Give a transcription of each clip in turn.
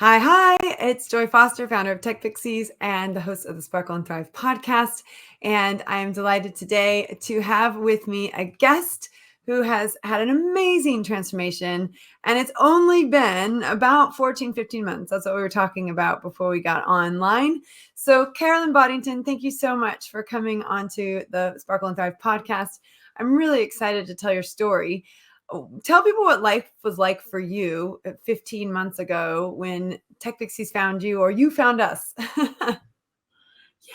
Hi, it's Joy Foster, founder of TechPixies and the host of the Sparkle and Thrive podcast. And I am delighted today to have with me a guest who has had an amazing transformation. And it's only been about 14, 15 months. That's what we were talking about before we got online. So Carolyn Boddington, thank you so much for coming onto the Sparkle and Thrive podcast. I'm really excited to tell your story. Tell people what life was like for you 15 months ago when TechPixies found you or you found us. Yeah,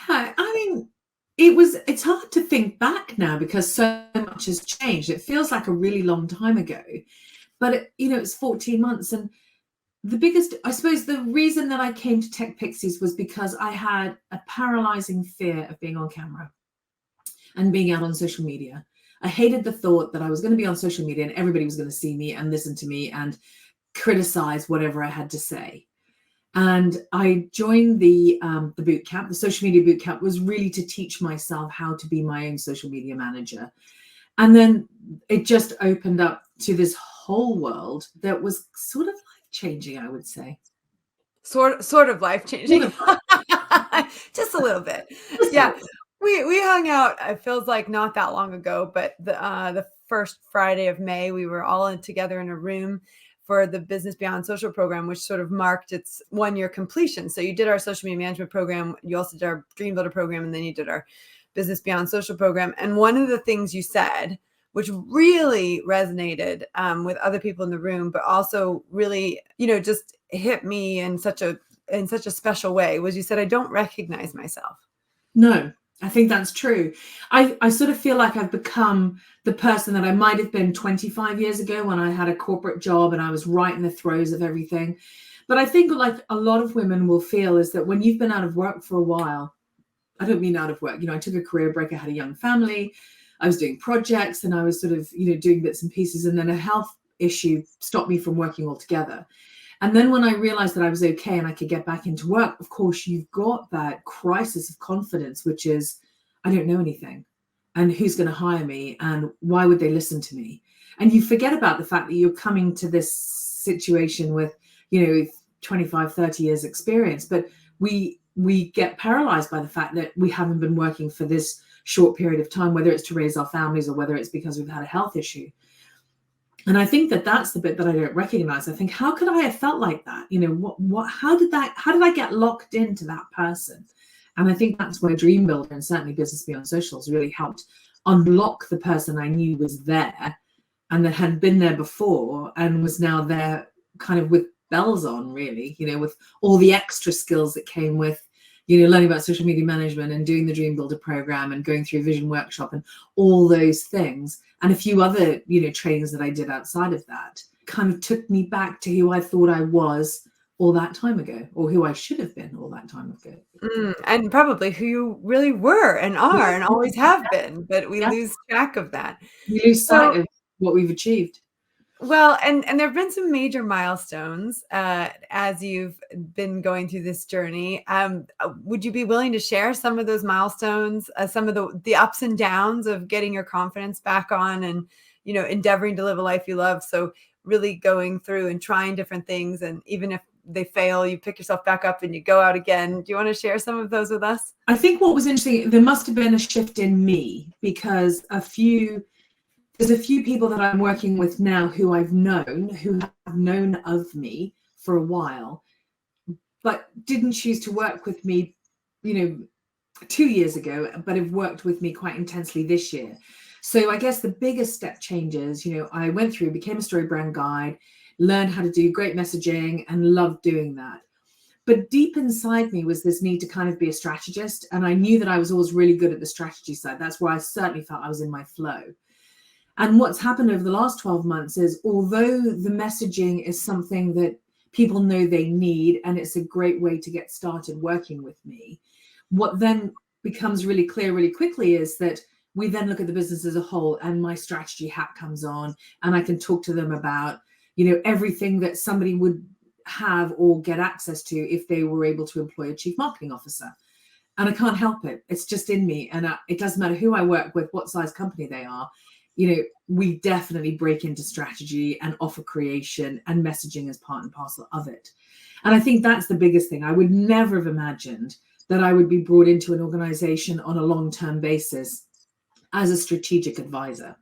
I mean, it's hard to think back now because so much has changed. It feels like a really long time ago, but it's 14 months. And I suppose the reason that I came to TechPixies was because I had a paralyzing fear of being on camera and being out on social media. I hated the thought that I was going to be on social media and everybody was going to see me and listen to me and criticize whatever I had to say. And I joined the boot camp. The social media boot camp was really to teach myself how to be my own social media manager. And then it just opened up to this whole world that was sort of life-changing, I would say. Sort of life-changing. Just a little bit. Yeah. We hung out, it feels like not that long ago, but the first Friday of May, we were all together in a room for the Business Beyond Social program, which sort of marked its 1-year completion. So you did our social media management program, you also did our Dream Builder program, and then you did our Business Beyond Social program. And one of the things you said, which really resonated with other people in the room, but also really, just hit me in such a special way, was you said, I don't recognize myself. No, I think that's true. I sort of feel like I've become the person that I might have been 25 years ago when I had a corporate job and I was right in the throes of everything. But I think like a lot of women will feel is that when you've been out of work for a while, I don't mean out of work, I took a career break, I had a young family, I was doing projects and I was sort of, doing bits and pieces, and then a health issue stopped me from working altogether. And then when I realized that I was okay and I could get back into work, of course, you've got that crisis of confidence, which is, I don't know anything. And who's going to hire me? And why would they listen to me? And you forget about the fact that you're coming to this situation with, 25, 30 years experience. But we get paralyzed by the fact that we haven't been working for this short period of time, whether it's to raise our families or whether it's because we've had a health issue. And I think that that's the bit that I don't recognize. I think, how could I have felt like that? How did I get locked into that person? And I think that's where Dream Builder and certainly Business Beyond Socials really helped unlock the person I knew was there and that had been there before and was now there kind of with bells on, really, with all the extra skills that came with, learning about social media management and doing the Dream Builder program and going through Vision Workshop and all those things. And a few other, trainings that I did outside of that kind of took me back to who I thought I was all that time ago, or who I should have been all that time ago. And probably who you really were and are and always have been, but we lose track of that. We lose sight of what we've achieved. Well, and there have been some major milestones as you've been going through this journey. Would you be willing to share some of those milestones, some of the ups and downs of getting your confidence back on and, endeavoring to live a life you love? So really going through and trying different things. And even if they fail, you pick yourself back up and you go out again. Do you want to share some of those with us? I think what was interesting, there must have been a shift in me because there's a few people that I'm working with now who have known of me for a while, but didn't choose to work with me, 2 years ago, but have worked with me quite intensely this year. So I guess the biggest step changes, I went through, became a story brand guide, learned how to do great messaging and loved doing that. But deep inside me was this need to kind of be a strategist. And I knew that I was always really good at the strategy side. That's where I certainly felt I was in my flow. And what's happened over the last 12 months is, although the messaging is something that people know they need, and it's a great way to get started working with me, what then becomes really clear really quickly is that we then look at the business as a whole, and my strategy hat comes on, and I can talk to them about, everything that somebody would have or get access to if they were able to employ a chief marketing officer. And I can't help it. It's just in me. And it doesn't matter who I work with, what size company they are. we definitely break into strategy and offer creation and messaging as part and parcel of it. And I think that's the biggest thing. I would never have imagined that I would be brought into an organization on a long-term basis as a strategic advisor.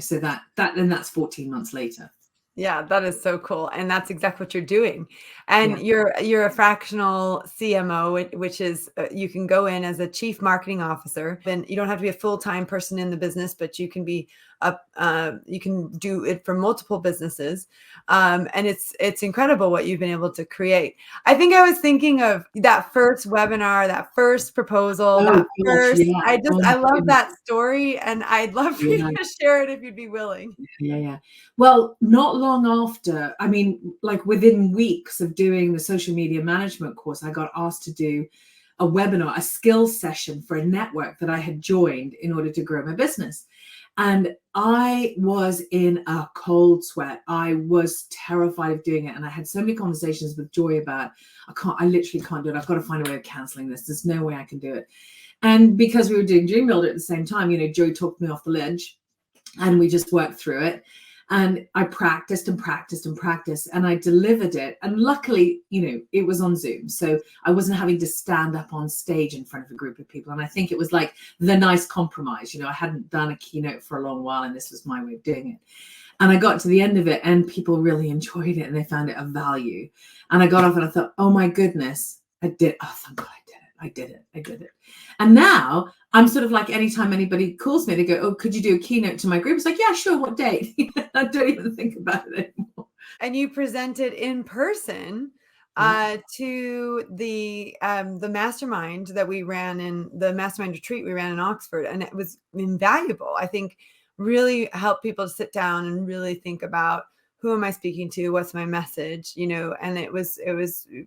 So that's 14 months later. Yeah, that is so cool, and that's exactly what you're doing. And Yeah. you're a fractional CMO, which is you can go in as a chief marketing officer. Then you don't have to be a full-time person in the business, but you can be you can do it for multiple businesses. And it's incredible what you've been able to create. I think I was thinking of that first webinar, that first proposal, Oh that gosh, first. yeah. I Oh my love goodness. that story, and I'd love for you Yeah. to share it if you'd be willing. Yeah. Well, not long after, I mean, like within weeks of doing the social media management course, I got asked to do a webinar, a skills session for a network that I had joined in order to grow my business. And I was in a cold sweat. I was terrified of doing it. And I had so many conversations with Joy about, I literally can't do it. I've got to find a way of canceling this. There's no way I can do it. And because we were doing Dream Builder at the same time, Joy talked me off the ledge and we just worked through it. And I practiced and practiced and practiced and I delivered it. And luckily, it was on Zoom. So I wasn't having to stand up on stage in front of a group of people. And I think it was like the nice compromise. I hadn't done a keynote for a long while and this was my way of doing it. And I got to the end of it and people really enjoyed it and they found it of value. And I got off and I thought, oh my goodness, I did. Oh, thank God I did it. And now I'm sort of like, anytime anybody calls me, they go, oh, could you do a keynote to my group? It's like, yeah, sure. What date? I don't even think about it anymore. And you presented in person to the mastermind that we ran in the mastermind retreat we ran in Oxford. And it was invaluable. I think really helped people to sit down and really think about, who am I speaking to? What's my message? And it was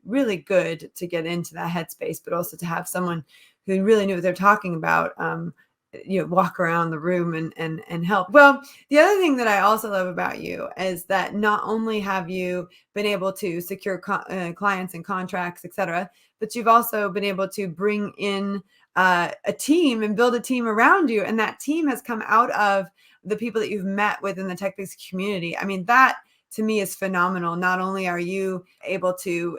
really good to get into that headspace, but also to have someone who really knew what they're talking about, walk around the room and help. Well, the other thing that I also love about you is that not only have you been able to secure clients and contracts, et cetera, but you've also been able to bring in a team and build a team around you. And that team has come out of the people that you've met within the TechPixies community. I mean, that to me is phenomenal. Not only are you able to,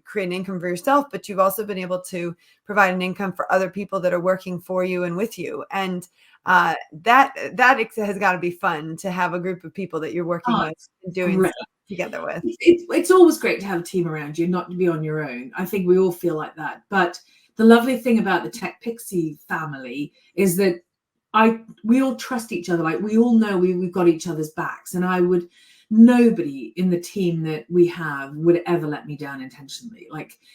create an income for yourself, but you've also been able to provide an income for other people that are working for you and with you. And that has got to be fun to have a group of people that you're working with and doing stuff together with. It's always great to have a team around you, not to be on your own. I think we all feel like that. But the lovely thing about the TechPixie family is that we all trust each other. Like we all know we've got each other's backs. And nobody in the team that we have would ever let me down intentionally.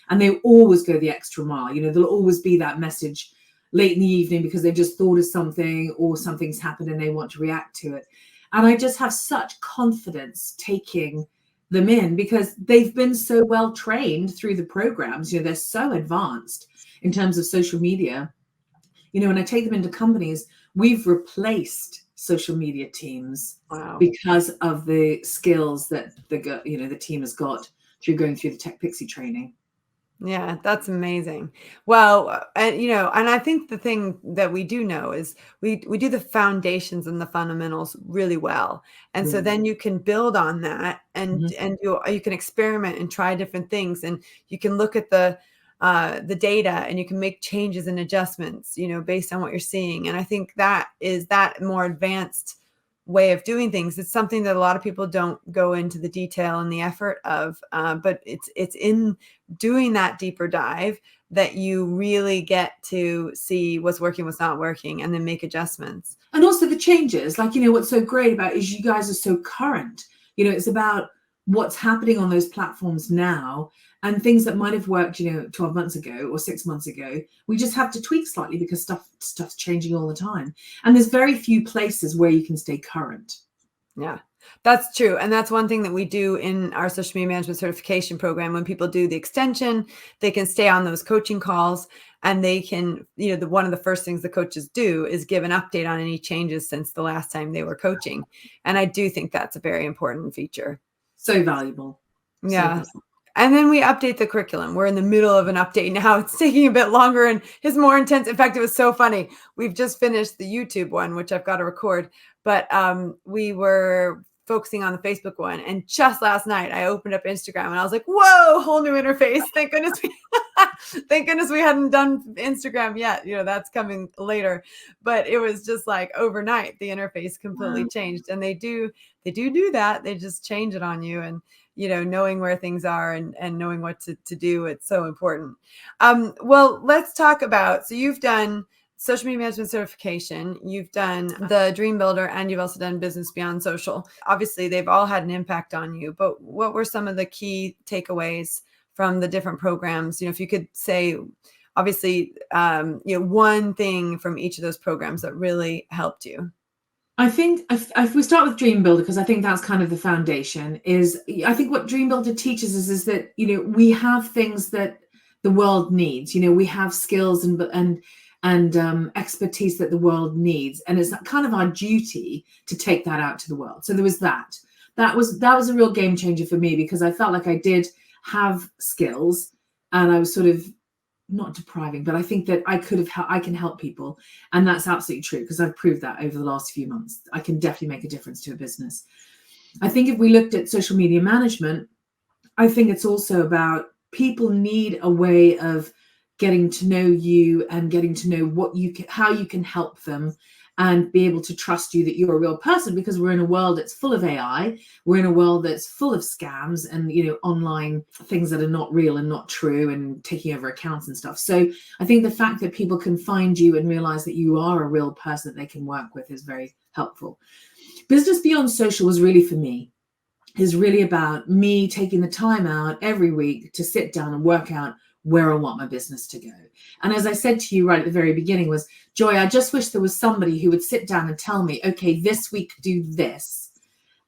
And they always go the extra mile. There'll always be that message late in the evening because they've just thought of something or something's happened and they want to react to it. And I just have such confidence taking them in because they've been so well trained through the programs. They're so advanced in terms of social media. When I take them into companies, we've replaced social media teams because of the skills that the team has got through going through the TechPixie training. Yeah, that's amazing. Well, and I think the thing that we do know is we do the foundations and the fundamentals really well. And so then you can build on that and you can experiment and try different things and you can look at the data and you can make changes and adjustments, based on what you're seeing. And I think that is that more advanced way of doing things. It's something that a lot of people don't go into the detail and the effort of, but it's in doing that deeper dive that you really get to see what's working, what's not working, and then make adjustments. And also the changes, what's so great about is you guys are so current. It's about what's happening on those platforms now and things that might have worked, 12 months ago or 6 months ago. We just have to tweak slightly because stuff's changing all the time. And there's very few places where you can stay current. Yeah, that's true. And that's one thing that we do in our social media management certification program. When people do the extension, they can stay on those coaching calls and they can, one of the first things the coaches do is give an update on any changes since the last time they were coaching. And I do think that's a very important feature. So valuable. Yeah. So valuable. And then we update the curriculum. We're in the middle of an update now. It's taking a bit longer and is more intense. In fact, it was so funny. We've just finished the YouTube one, which I've got to record. but we were focusing on the Facebook one. And just last night, I opened up Instagram and I was like, whoa, whole new interface. Thank goodness thank goodness we hadn't done Instagram yet. That's coming later. But it was just like overnight, the interface completely changed. And they do that. They just change it on you. And knowing where things are and knowing what to do, it's so important. Well, let's talk about, so you've done social media management certification, you've done the Dream Builder, and you've also done Business Beyond Social. Obviously, they've all had an impact on you, but what were some of the key takeaways from the different programs? If you could say, obviously, one thing from each of those programs that really helped you. I think if we start with Dream Builder, because I think that's kind of the foundation, is I think what Dream Builder teaches us is that, we have things that the world needs. We have skills and expertise that the world needs. And it's kind of our duty to take that out to the world. So there was that. That was a real game changer for me, because I felt like I did have skills and I was sort of not depriving, but I think that I can help people. And that's absolutely true, because I've proved that over the last few months. I can definitely make a difference to a business. I think if we looked at social media management, I think it's also about people need a way of getting to know you and getting to know how you can help them, and be able to trust you that you're a real person, because we're in a world that's full of AI. We're in a world that's full of scams and, online things that are not real and not true, and taking over accounts and stuff. So I think the fact that people can find you and realize that you are a real person that they can work with is very helpful. Business Beyond Social was really, for me, is really about me taking the time out every week to sit down and work out where I want my business to go. And as I said to you right at the very beginning, was, Joy, I just wish there was somebody who would sit down and tell me, okay, this week do this.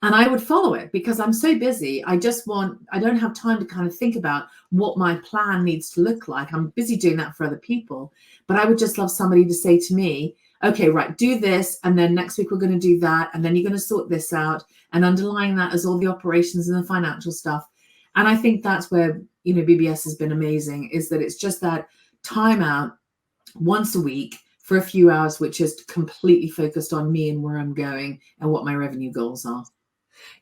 And I would follow it, because I'm so busy. I don't have time to kind of think about what my plan needs to look like. I'm busy doing that for other people. But I would just love somebody to say to me, okay, right, do this. And then next week we're going to do that. And then you're going to sort this out. And underlying that is all the operations and the financial stuff. And I think that's where, BBS has been amazing, is that it's just that time out once a week for a few hours, which is completely focused on me and where I'm going and what my revenue goals are.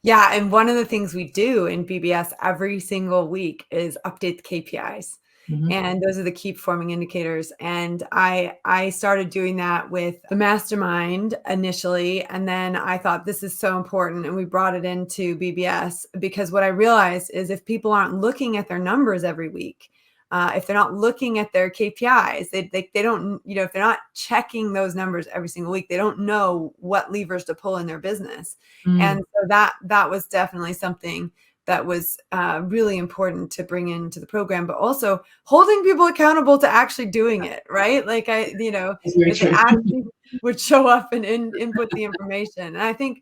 Yeah. And one of the things we do in BBS every single week is update the KPIs. Mm-hmm. And those are the key performing indicators. And I started doing that with the mastermind initially. And then I thought, this is so important. And we brought it into BBS, because what I realized is, if people aren't looking at their numbers every week, if they're not looking at their KPIs, they don't, if they're not checking those numbers every single week, they don't know what levers to pull in their business. And so that was definitely something that was really important to bring into the program, but also holding people accountable to actually doing it, right? Like that they actually would show up and input the information. And I think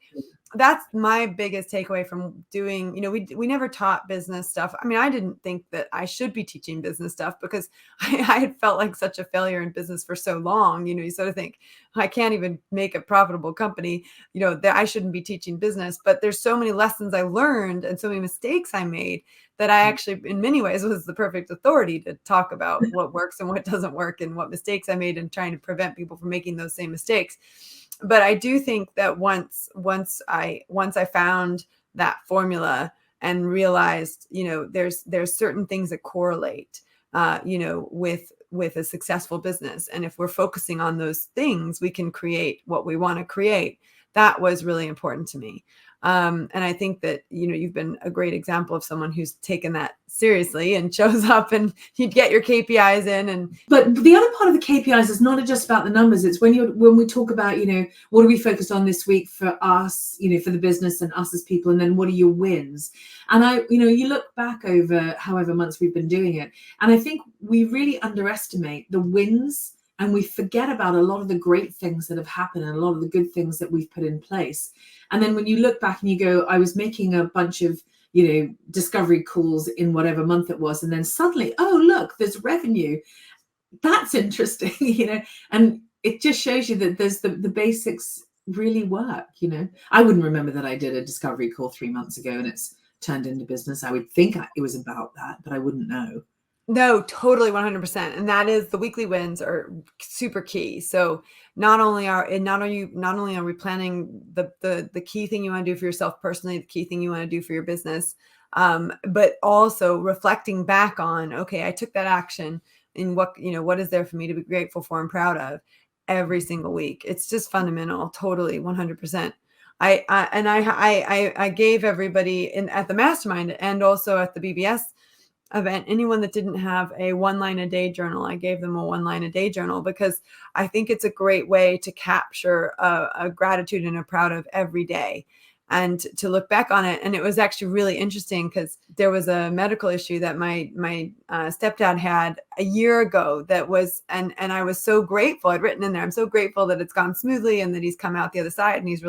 that's my biggest takeaway from doing, we never taught business stuff. I mean, I didn't think that I should be teaching business stuff, because I had felt like such a failure in business for so long. You sort of think, I can't even make a profitable company, that I shouldn't be teaching business. But there's so many lessons I learned and so many mistakes I made that I actually, in many ways, was the perfect authority to talk about what works and what doesn't work, and what mistakes I made, and trying to prevent people from making those same mistakes. But I do think that once I found that formula and realized, there's certain things that correlate, with a successful business. And if we're focusing on those things, we can create what we want to create. That was really important to me. And I think that, you've been a great example of someone who's taken that seriously and shows up, and you'd get your KPIs in. But the other part of the KPIs is not just about the numbers. It's when we talk about, what are we focused on this week for us, for the business and us as people, and then what are your wins? And you look back over however months we've been doing it, and I think we really underestimate the wins, and we forget about a lot of the great things that have happened and a lot of the good things that we've put in place. And then when you look back and you go, I was making a bunch of, discovery calls in whatever month it was. And then suddenly, oh, look, there's revenue. That's interesting, and it just shows you that there's the basics really work. I wouldn't remember that I did a discovery call 3 months ago and it's turned into business. I would think it was about that, but I wouldn't know. No, totally 100%. And that is the weekly wins are super key. So not only are we planning the key thing you want to do for yourself personally, the key thing you want to do for your business, but also reflecting back on, okay, I took that action and what is there for me to be grateful for and proud of every single week. It's just fundamental, totally 100%. I gave everybody at the mastermind and also at the BBS event, anyone that didn't have a 1 line a day journal, I gave them a 1 line a day journal, because I think it's a great way to capture a gratitude and a proud of every day and to look back on it. And it was actually really interesting because there was a medical issue that my stepdad had a year ago that was, and I was so grateful. I'd written in there, I'm so grateful that it's gone smoothly and that he's come out the other side and he's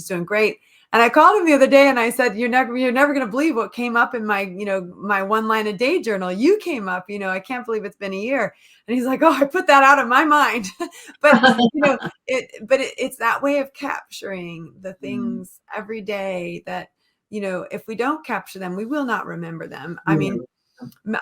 doing great. And I called him the other day and I said, you're never going to believe what came up in my 1 line a day journal. You came up, I can't believe it's been a year. And he's like, oh, I put that out of my mind. But, it's that way of capturing the things every day that, if we don't capture them, we will not remember them. I mean,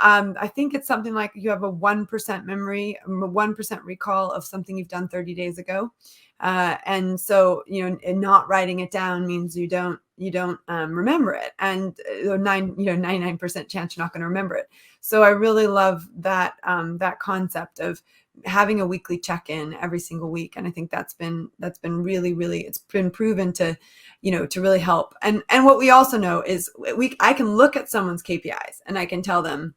I think it's something like you have a 1% memory, 1% recall of something you've done 30 days ago. And so, and not writing it down means you don't remember it. And 99% chance you're not going to remember it. So I really love that, that concept of having a weekly check-in every single week. And I think that's been really, really, it's been proven to really help. And what we also know is I can look at someone's KPIs and I can tell them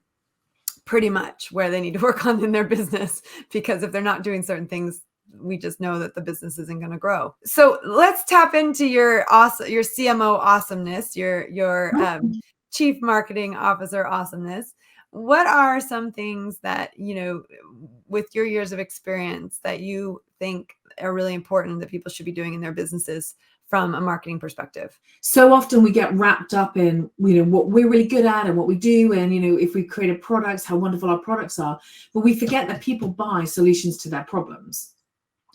pretty much where they need to work on in their business, because if they're not doing certain things, we just know that the business isn't going to grow. So let's tap into your CMO awesomeness, your chief marketing officer awesomeness. What are some things that, with your years of experience, that you think are really important that people should be doing in their businesses from a marketing perspective? So often we get wrapped up in, what we're really good at and what we do. And, if we create products, how wonderful our products are, but we forget that people buy solutions to their problems.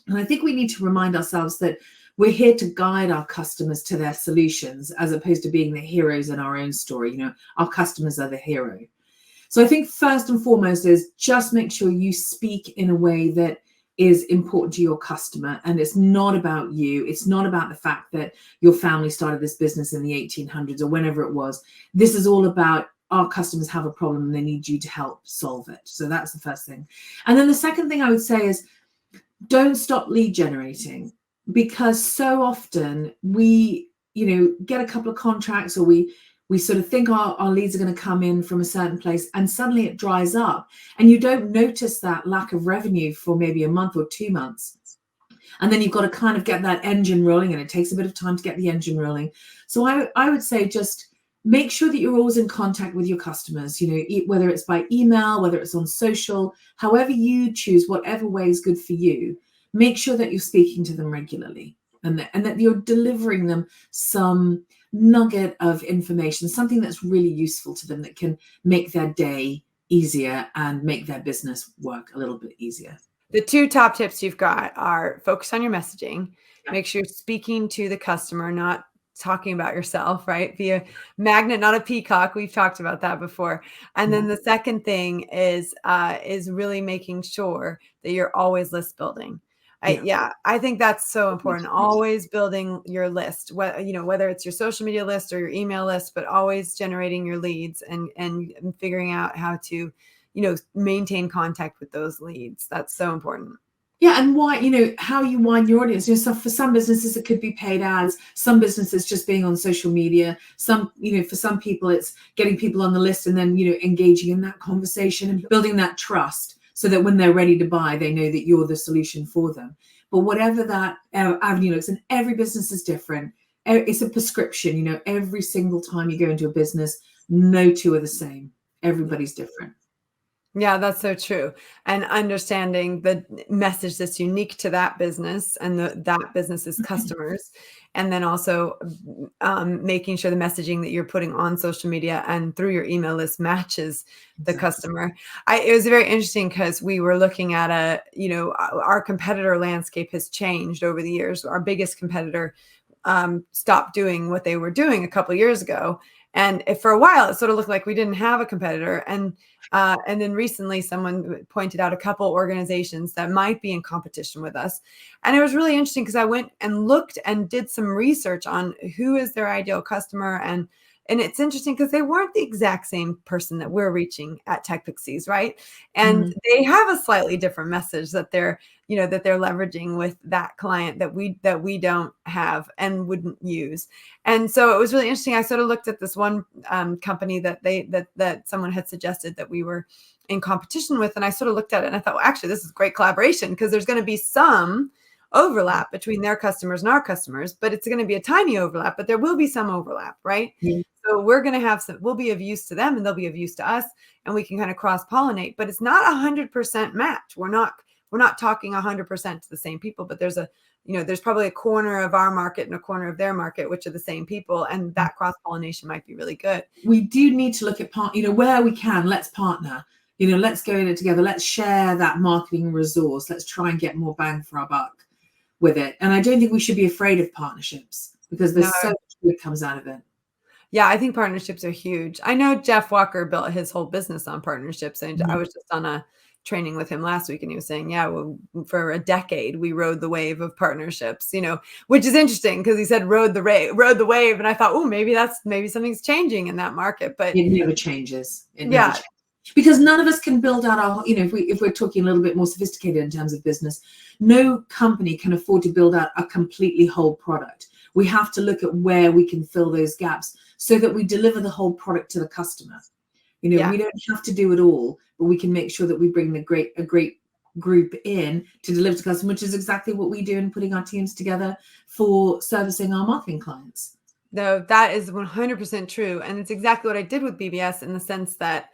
And I think we need to remind ourselves that we're here to guide our customers to their solutions, as opposed to being the heroes in our own story. Our customers are the hero. So I think first and foremost is just make sure you speak in a way that is important to your customer. And it's not about you. It's not about the fact that your family started this business in the 1800s or whenever it was. This is all about our customers have a problem and they need you to help solve it. So that's the first thing. And then the second thing I would say is, don't stop lead generating, because so often we, get a couple of contracts, or we sort of think our leads are going to come in from a certain place, and suddenly it dries up and you don't notice that lack of revenue for maybe a month or 2 months. And then you've got to kind of get that engine rolling, and it takes a bit of time to get the engine rolling. So I would say just make sure that you're always in contact with your customers, whether it's by email, whether it's on social, however you choose, whatever way is good for you. Make sure that you're speaking to them regularly, and that you're delivering them some nugget of information, something that's really useful to them, that can make their day easier and make their business work a little bit easier. The 2 top tips you've got are focus on your messaging. Make sure you're speaking to the customer, not talking about yourself, right? Be a magnet, not a peacock. We've talked about that before. And then the second thing is really making sure that you're always list building. I think that's so important. Always building your list, whether it's your social media list or your email list, but always generating your leads and figuring out how to, maintain contact with those leads. That's so important. Yeah, and why, how you widen your audience. So for some businesses, it could be paid ads. Some businesses just being on social media. Some, for some people, it's getting people on the list and then, engaging in that conversation and building that trust, so that when they're ready to buy, they know that you're the solution for them. But whatever that avenue looks, and every business is different. It's a prescription, every single time you go into a business, no two are the same. Everybody's different. Yeah, that's so true. And understanding the message that's unique to that business and that business's customers. And then also making sure the messaging that you're putting on social media and through your email list matches the customer. It was very interesting because we were looking at our competitor landscape has changed over the years. Our biggest competitor stopped doing what they were doing a couple of years ago. And for a while, it sort of looked like we didn't have a competitor. And then recently, someone pointed out a couple organizations that might be in competition with us. And it was really interesting because I went and looked and did some research on who is their ideal customer. And it's interesting because they weren't the exact same person that we're reaching at TechPixies, right? And they have a slightly different message that they're leveraging with that client that we don't have and wouldn't use. And so it was really interesting. I sort of looked at this one company that someone had suggested that we were in competition with, and I sort of looked at it and I thought, well, actually, this is great collaboration because there's going to be some overlap between their customers and our customers, but it's going to be a tiny overlap, but there will be some overlap, right? Yeah. So we're going to have we'll be of use to them and they'll be of use to us, and we can kind of cross pollinate, but it's not 100% match. We're not talking 100% to the same people, but there's probably a corner of our market and a corner of their market, which are the same people. And that cross pollination might be really good. We do need to look at where we can, let's partner, let's go in it together. Let's share that marketing resource. Let's try and get more bang for our buck with it. And I don't think we should be afraid of partnerships because there's so much good comes out of it. Yeah, I think partnerships are huge. I know Jeff Walker built his whole business on partnerships. And I was just on a training with him last week, and he was saying, yeah, well, for a decade, we rode the wave of partnerships, which is interesting because he said rode the wave. And I thought, oh, maybe something's changing in that market. But it never changes. It never changes. Because none of us can build out our, if we're talking a little bit more sophisticated in terms of business, no company can afford to build out a completely whole product. We have to look at where we can fill those gaps so that we deliver the whole product to the customer. We don't have to do it all, but we can make sure that we bring a great group in to deliver to customers, which is exactly what we do in putting our teams together for servicing our marketing clients. No, that is 100% true. And it's exactly what I did with BBS in the sense that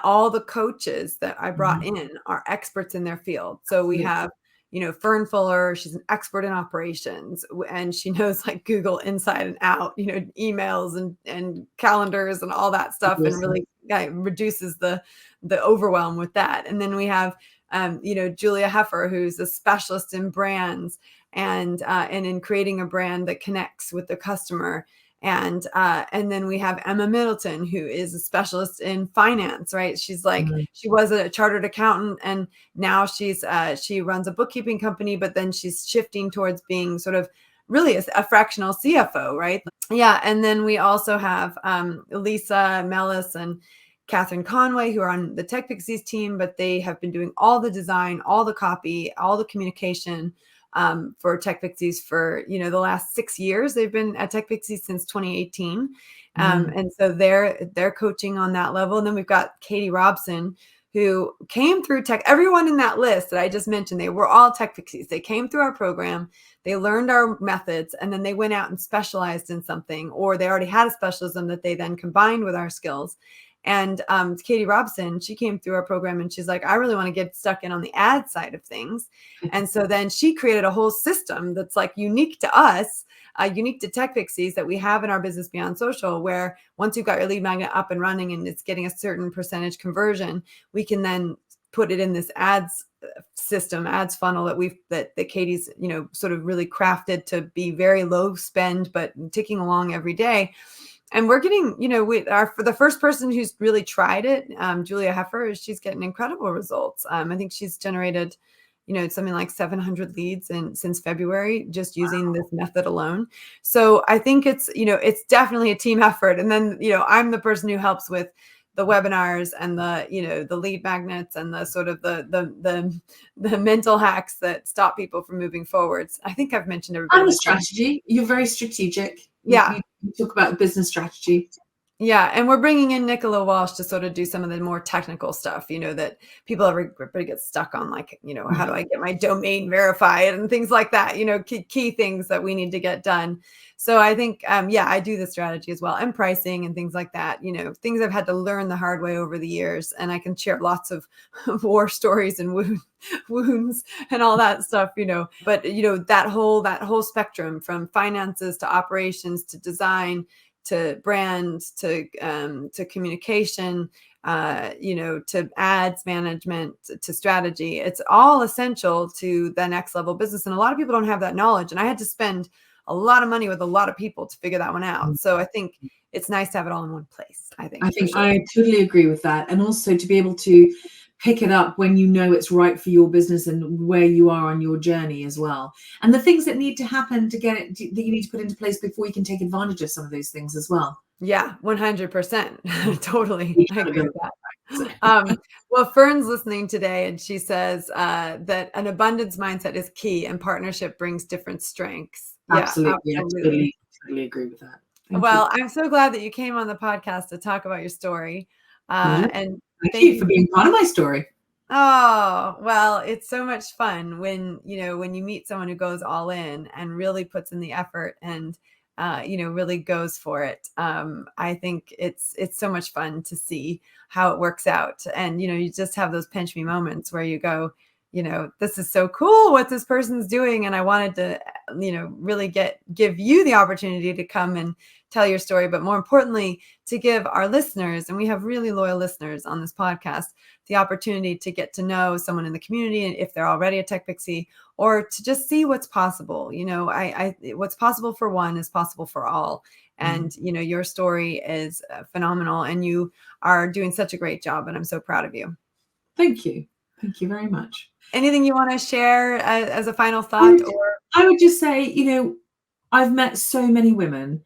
all the coaches that I brought in are experts in their field. So we have, Fern Fuller, she's an expert in operations and she knows like Google inside and out, emails and calendars and all that stuff, and really reduces the overwhelm with that. And then we have, Julia Heffer, who's a specialist in brands and in creating a brand that connects with the customer. And then we have Emma Middleton, who is a specialist in finance, right? She's like, she was a chartered accountant and now she runs a bookkeeping company, but then she's shifting towards being sort of really a fractional CFO, right? Yeah. And then we also have Lisa Mellis and Catherine Conway, who are on the TechPixies team, but they have been doing all the design, all the copy, all the communication for TechPixies for, the last 6 years. They've been at TechPixies since 2018. And so they're coaching on that level. And then we've got Katie Robson, who came through everyone in that list that I just mentioned, they were all TechPixies. They came through our program, they learned our methods, and then they went out and specialized in something, or they already had a specialism that they then combined with our skills. And Katie Robson, she came through our program and she's like, I really want to get stuck in on the ad side of things. And so then she created a whole system that's like unique to us, unique to TechPixies, that we have in our Business Beyond Social, where once you've got your lead magnet up and running and it's getting a certain percentage conversion, we can then put it in this ads system, ads funnel that Katie's, sort of really crafted to be very low spend, but ticking along every day. And we're getting, for the first person who's really tried it, Julia Heffer, she's getting incredible results. I think she's generated, something like 700 leads since February, just using this method alone. So I think it's definitely a team effort. And then, I'm the person who helps with the webinars and the lead magnets and the sort of the mental hacks that stop people from moving forwards. I think I've mentioned everybody. And the strategy. You're very strategic. Yeah. You talk about business strategy. Yeah. And we're bringing in Nicola Walsh to sort of do some of the more technical stuff, that people everybody gets stuck on, like, how do I get my domain verified and things like that, key things that we need to get done. So I think, I do the strategy as well, and pricing and things like that, things I've had to learn the hard way over the years. And I can share lots of war stories and wounds and all that stuff, but, that whole spectrum, from finances to operations to design to brand to communication, to ads management, to strategy. It's all essential to the next level business. And a lot of people don't have that knowledge. And I had to spend a lot of money with a lot of people to figure that one out. So I think it's nice to have it all in one place. I think for sure. I totally agree with that. And also to be able to pick it up when you know it's right for your business and where you are on your journey as well. And the things that need to happen to get it, that you need to put into place before you can take advantage of some of those things as well. Yeah, 100%. Totally. I agree with that. So, Well, Fern's listening today, and she says that an abundance mindset is key, and partnership brings different strengths. Yeah, absolutely. I absolutely. totally agree with that. Thank you. Well, I'm so glad that you came on the podcast to talk about your story. Pleasure. And Thank thank you you. for being part of my story. Oh, well, it's so much fun when, when you meet someone who goes all in and really puts in the effort and, really goes for it. I think it's so much fun to see how it works out. And, you just have those pinch me moments where you go, this is so cool what this person's doing. And I wanted to, really give you the opportunity to come and tell your story, but more importantly, to give our listeners, and we have really loyal listeners on this podcast, the opportunity to get to know someone in the community, and if they're already a tech pixie, or to just see what's possible. What's possible for one is possible for all. And, your story is phenomenal, and you are doing such a great job, and I'm so proud of you. Thank you. Thank you very much. Anything you want to share as a final thought? I would just say, I've met so many women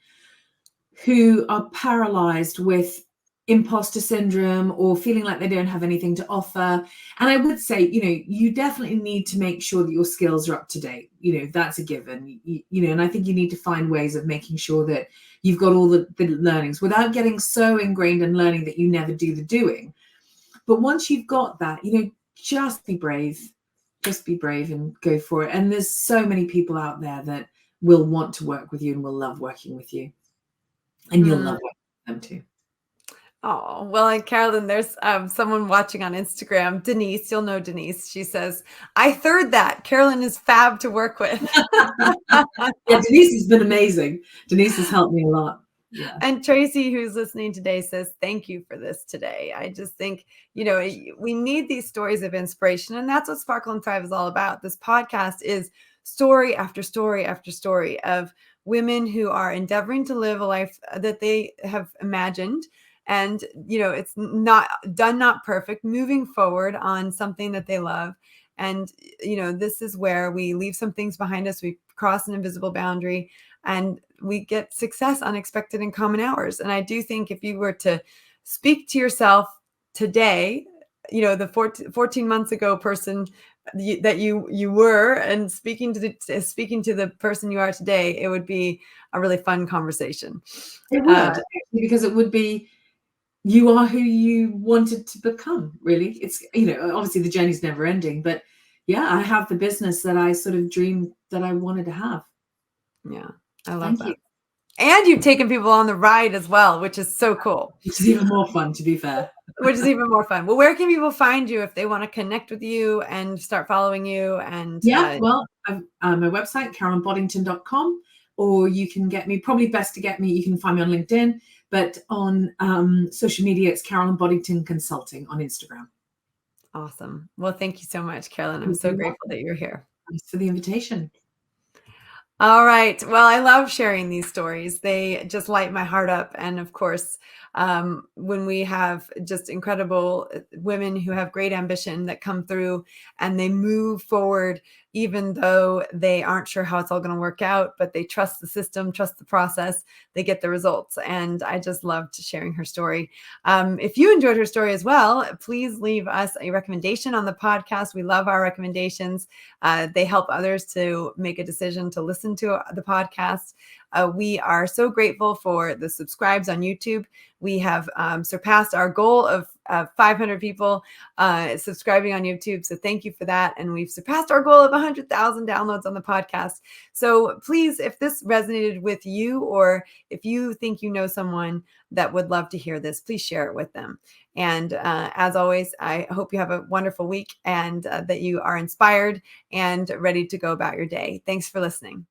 who are paralyzed with imposter syndrome or feeling like they don't have anything to offer. And I would say, you definitely need to make sure that your skills are up to date. That's a given, and I think you need to find ways of making sure that you've got all the learnings without getting so ingrained in learning that you never do the doing. But once you've got that, just be brave. Just be brave and go for it. And there's so many people out there that will want to work with you and will love working with you. And you'll love working with them too. Oh, well, and Carolyn, there's someone watching on Instagram, Denise, you'll know Denise. She says, I third that. Carolyn is fab to work with. Yeah, Denise has been amazing. Denise has helped me a lot. Yeah. And Tracy, who's listening today, says, thank you for this today. I just think, we need these stories of inspiration. And that's what Sparkle and Thrive is all about. This podcast is story after story after story of women who are endeavoring to live a life that they have imagined. And, it's not done, not perfect, moving forward on something that they love. And, this is where we leave some things behind us. We cross an invisible boundary and we get success unexpected in common hours. And I do think if you were to speak to yourself today, the 14 months ago person that you were, and speaking to the person you are today, it would be a really fun conversation. It would, because it would be, you are who you wanted to become, really. It's, obviously the journey's never ending, but yeah, I have the business that I sort of dreamed that I wanted to have. Yeah, I love that. And you've taken people on the ride as well, which is so cool. Which is even more fun, to be fair. Which is even more fun. Well, where can people find you if they want to connect with you and start following you? And well, my website, carolynboddington.com, or you can get me, probably best to get me, you can find me on LinkedIn, but on social media, it's Carolyn Boddington Consulting on Instagram. Awesome. Well, thank you so much, Carolyn. I'm so grateful that you're here. Thanks for the invitation. All right. Well, I love sharing these stories. They just light my heart up. And of course, when we have just incredible women who have great ambition that come through and they move forward, even though they aren't sure how it's all going to work out, but they trust the system, trust the process, they get the results. And I just loved sharing her story. If you enjoyed her story as well, please leave us a recommendation on the podcast. We love our recommendations. They help others to make a decision to listen to the podcast. We are so grateful for the subscribes on YouTube. We have surpassed our goal of 500 people subscribing on YouTube. So thank you for that. And we've surpassed our goal of 100,000 downloads on the podcast. So please, if this resonated with you, or if you think you know someone that would love to hear this, please share it with them. And as always, I hope you have a wonderful week and that you are inspired and ready to go about your day. Thanks for listening.